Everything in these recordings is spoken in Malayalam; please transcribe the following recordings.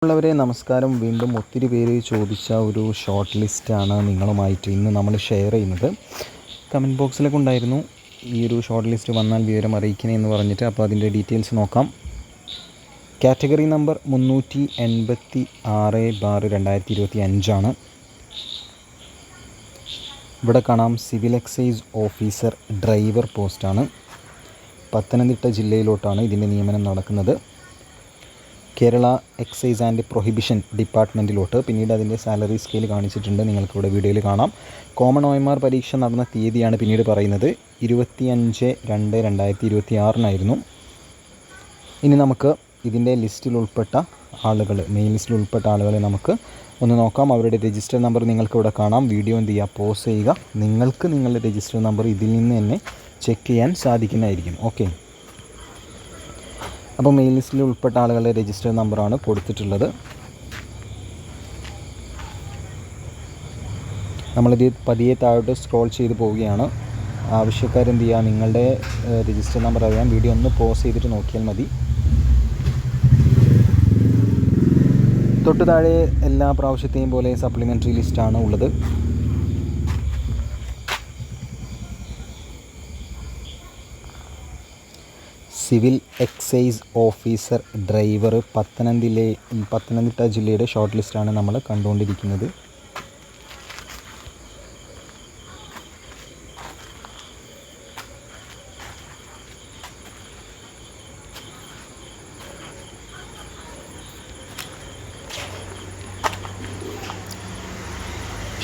ഉള്ളവരെ നമസ്കാരം. വീണ്ടും ഒത്തിരി പേര് ചോദിച്ച ഒരു ഷോർട്ട് ലിസ്റ്റാണ് നിങ്ങളുമായിട്ട് ഇന്ന് നമ്മൾ ഷെയർ ചെയ്യുന്നത്. കമൻറ്റ് ബോക്സിലൊക്കെ ഉണ്ടായിരുന്നു ഈ ഒരു ഷോർട്ട് ലിസ്റ്റ് വന്നാൽ വിവരം അറിയിക്കണേ എന്ന് പറഞ്ഞിട്ട്. അപ്പോൾ അതിൻ്റെ ഡീറ്റെയിൽസ് നോക്കാം. കാറ്റഗറി നമ്പർ 386/2025 ഇവിടെ കാണാം. സിവിൽ എക്സൈസ് ഓഫീസർ ഡ്രൈവർ പോസ്റ്റാണ്. പത്തനംതിട്ട ജില്ലയിലോട്ടാണ് ഇതിൻ്റെ നിയമനം നടക്കുന്നത്. കേരള എക്സൈസ് ആൻഡ് പ്രൊഹിബിഷൻ ഡിപ്പാർട്ട്മെൻറ്റിലോട്ട്. പിന്നീട് അതിൻ്റെ സാലറി സ്കെയിൽ കാണിച്ചിട്ടുണ്ട്, നിങ്ങൾക്കിവിടെ വീഡിയോയിൽ കാണാം. കോമൺ OMR പരീക്ഷ നടന്ന തീയതിയാണ് പിന്നീട് പറയുന്നത്. 25/2/2026 ഇനി നമുക്ക് ഇതിൻ്റെ ലിസ്റ്റിൽ ഉൾപ്പെട്ട ആളുകൾ, മെയിൻ ലിസ്റ്റിൽ ഉൾപ്പെട്ട ആളുകളെ നമുക്ക് ഒന്ന് നോക്കാം. അവരുടെ രജിസ്റ്റർ നമ്പർ നിങ്ങൾക്കിവിടെ കാണാം. വീഡിയോ എന്ത് ചെയ്യുക, പോസ് ചെയ്യുക. നിങ്ങൾക്ക് നിങ്ങളുടെ രജിസ്റ്റർ നമ്പർ ഇതിൽ നിന്ന് തന്നെ ചെക്ക് ചെയ്യാൻ സാധിക്കുന്നതായിരിക്കും. ഓക്കെ, അപ്പോൾ മെയിൽ ലിസ്റ്റിൽ ഉൾപ്പെട്ട ആളുകളുടെ രജിസ്റ്റർ നമ്പറാണ് കൊടുത്തിട്ടുള്ളത്. നമ്മളിത് പതിയെ താഴോട്ട് സ്ക്രോൾ ചെയ്ത് പോവുകയാണ്. ആവശ്യക്കാരെന്ത് ചെയ്യുക, നിങ്ങളുടെ രജിസ്റ്റർ നമ്പർ അറിയാൻ വീഡിയോ ഒന്ന് പോസ് ചെയ്തിട്ട് നോക്കിയാൽ മതി. തൊട്ട് താഴെ എല്ലാ പ്രാവശ്യത്തെയും പോലെ സപ്ലിമെൻ്ററി ലിസ്റ്റാണ് ഉള്ളത്. Civil excise officer driver Pathanamthitta ജില്ലയുടെ ഷോർട്ട് ലിസ്റ്റാണ് നമ്മൾ കണ്ടുകൊണ്ടിരിക്കുന്നത്.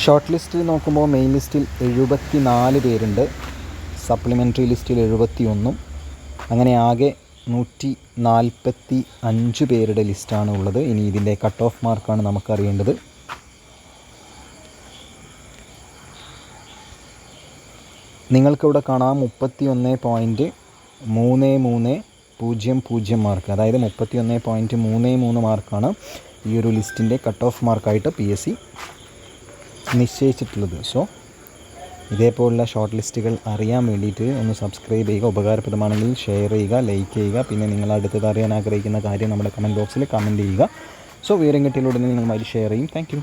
ഷോർട്ട് ലിസ്റ്റിൽ നോക്കുമ്പോൾ മെയിൻ ലിസ്റ്റിൽ 74 പേരുണ്ട്, സപ്ലിമെൻ്ററി ലിസ്റ്റിൽ 71. അങ്ങനെ ആകെ 145 പേരുടെ ലിസ്റ്റാണ് ഉള്ളത്. ഇനി ഇതിൻ്റെ കട്ട് ഓഫ് മാർക്കാണ് നമുക്കറിയേണ്ടത്. നിങ്ങൾക്കിവിടെ കാണാം 31.3300 മാർക്ക്, അതായത് 31.33 മാർക്കാണ് ഈ ഒരു ലിസ്റ്റിൻ്റെ കട്ട് ഓഫ് മാർക്കായിട്ട് PSC നിശ്ചയിച്ചിട്ടുള്ളത്. സോ ഇതേപോലുള്ള ഷോർട്ട് ലിസ്റ്റുകൾ അറിയാൻ വേണ്ടിയിട്ട് ഒന്ന് സബ്സ്ക്രൈബ് ചെയ്യുക. ഉപകാരപ്രദമാണെങ്കിൽ ഷെയർ ചെയ്യുക, ലൈക്ക് ചെയ്യുക. പിന്നെ നിങ്ങൾ അടുത്തത് അറിയാൻ ആഗ്രഹിക്കുന്ന കാര്യം നമ്മുടെ കമൻറ്റ് ബോക്സിൽ കമൻറ്റ് ചെയ്യുക. സോ വിവരം കിട്ടിയാലുടനെ നിങ്ങളുമായി ഷെയർ ചെയ്യും. താങ്ക്